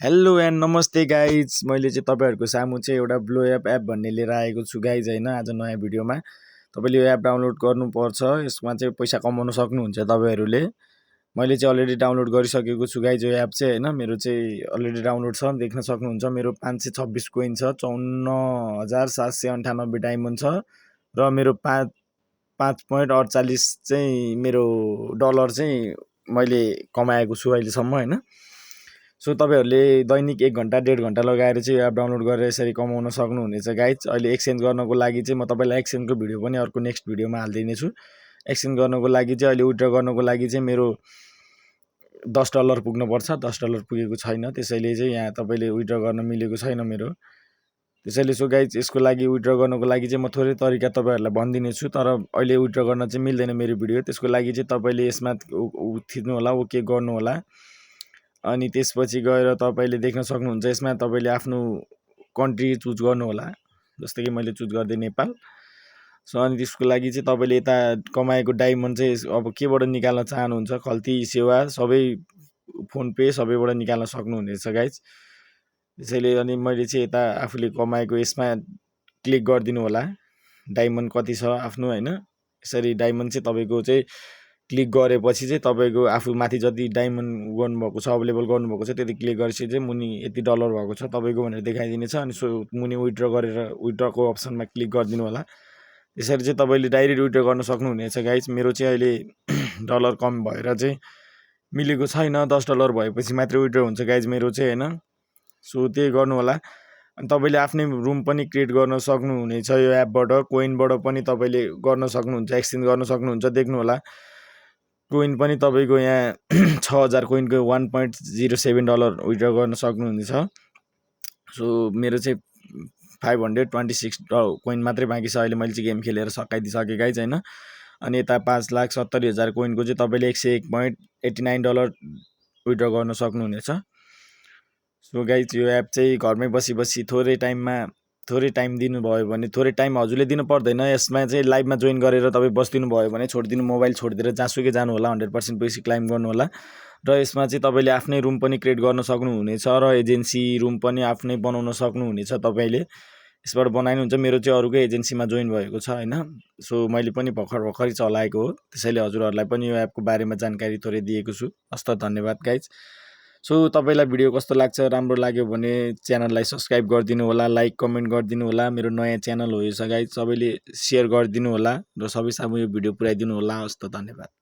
Hello and नमस्ते guys. मैले चाहिँ तपाईँहरूको सामु चाहिँ एउटा ब्लो एप भन्ने लिएर आएको छु गाइज होइन। आज नयाँ भिडियोमा तपाईँले यो एप डाउनलोड गर्नुपर्छ। यसमा चाहिँ पैसा कमाउन सक्नुहुन्छ तपाईँहरूले। मैले चाहिँ अलरेडी डाउनलोड गरिसकेको छु गाइज यो एप चाहिँ होइन। मेरो चाहिँ अलरेडी डाउनलोड छ, देख्न सक्नुहुन्छ। मेरो 526 कोइन छ, 54,798 डायमन्ड छ र मेरो 5.48 चाहिँ मेरो डलर चाहिँ मैले कमाएको छु अहिलेसम्म होइन। सो तपाईँहरूले दैनिक 1 घन्टा 1.5 घन्टा लगाएर चाहिँ एप डाउनलोड गरेर यसरी कमाउन सक्नुहुनेछ गाइज। अहिले एक्सचेन्ज गर्नको लागि चाहिँ म तपाईँलाई एक्सचेन्जको भिडियो पनि अर्को नेक्स्ट भिडियोमा हालिदिनेछु। एक्सचेन्ज गर्नको लागि चाहिँ अहिले विथड्र गर्नको लागि चाहिँ मेरो $10 पुग्नुपर्छ। $10 पुगेको छैन, त्यसैले चाहिँ यहाँ तपाईँले विथड्र गर्न मिलेको छैन मेरो। त्यसैले सो गाइज यसको लागि विथड्र गर्नको लागि चाहिँ म थोरै तरिका तपाईँहरूलाई भनिदिनेछु, तर अहिले विथड्र गर्न चाहिँ मिल्दैन मेरो भिडियो। त्यसको लागि चाहिँ तपाईँले यसमा थिच्नु होला, ओके गर्नु होला। अनि त्यसपछि गएर तपाईँले देख्न सक्नुहुन्छ यसमा तपाईँले आफ्नो कन्ट्री चुज गर्नु होला। जस्तै कि मैले चुज गर्दै नेपाल। सो अनि त्यसको लागि चाहिँ तपाईँले यता कमाएको डायमन्ड चाहिँ अब केबाट निकाल्न चाहनुहुन्छ, खल्ती सेवा सबै फोन पे सबैबाट निकाल्न सक्नुहुनेछ गाइज। त्यसैले अनि मैले चाहिँ यता आफूले कमाएको यसमा क्लिक गरिदिनु होला। डायमन्ड कति छ आफ्नो होइन। यसरी डायमन्ड चाहिँ तपाईँको चाहिँ क्लिक गरेपछि चाहिँ तपाईँको आफू माथि जति डायमन्ड गर्नुभएको छ, अवेलेबल गर्नुभएको छ, त्यति क्लिक गरेपछि चाहिँ मुनि यति डलर भएको छ तपाईँको भनेर देखाइदिनेछ। अनि सो मुनि विथड्र गरेर विथड्रको अप्सनमा क्लिक गरिदिनु होला। यसरी चाहिँ तपाईँले डाइरेक्ट विथड्र गर्न सक्नुहुनेछ गाइज। मेरो चाहिँ अहिले डलर कम भएर चाहिँ मिलेको छैन। $10 भएपछि मात्रै विथड्र हुन्छ गाइज मेरो चाहिँ होइन। सो त्यही गर्नु होला। अनि तपाईँले आफ्नै रुम पनि क्रिएट गर्न सक्नुहुनेछ यो एपबाट। कोइनबाट पनि तपाईँले गर्न सक्नुहुन्छ, एक्सचेन्ज गर्न सक्नुहुन्छ। देख्नु होला कोइन पनि तपाईँको यहाँ 6000 कोइनको $1.07 विथड्र गर्न सक्नुहुनेछ। सो मेरो चाहिँ 526 कोइन मात्रै बाँकी छ। अहिले मैले चाहिँ गेम खेलेर सकाइदिइसकेँ गाइज होइन। अनि यता 5,70,000 कोइनको चाहिँ तपाईँले $101.89 विथड्र गर्न सक्नुहुनेछ। सो गाइज यो एप चाहिँ घरमै बसी थोरै टाइम दिनुभयो भने, थोरै टाइम हजुरले दिनु पर्दैन। यसमा चाहिँ लाइभमा जोइन गरेर तपाईँ बसिदिनु भयो भने छोडिदिनु, मोबाइल छोडिदिएर जहाँसुकै जानु होला, 100% पैसा क्लाइम गर्नु होला। र यसमा चाहिँ तपाईँले आफ्नै रुम पनि क्रिएट गर्न सक्नुहुनेछ र एजेन्सी रुम पनि आफ्नै बनाउन सक्नुहुनेछ। तपाईँले यसबाट बनाइनुहुन्छ। मेरो चाहिँ अरूकै एजेन्सीमा जोइन भएको छ होइन। सो मैले पनि भर्खरै चलाएको हो, त्यसैले हजुरहरूलाई पनि यो एपको बारेमा जानकारी थोरै दिएको छु। हस्त धन्यवाद गाइज। सो तपाईँलाई भिडियो कस्तो लाग्छ, राम्रो लाग्यो भने च्यानललाई सब्सक्राइब गरिदिनु होला, लाइक कमेन्ट गरिदिनु होला। मेरो नयाँ च्यानल हो यो गाइज, सबैले सेयर गरिदिनु होला र सबैसँग यो भिडियो पुऱ्याइदिनु होला। हस्त धन्यवाद।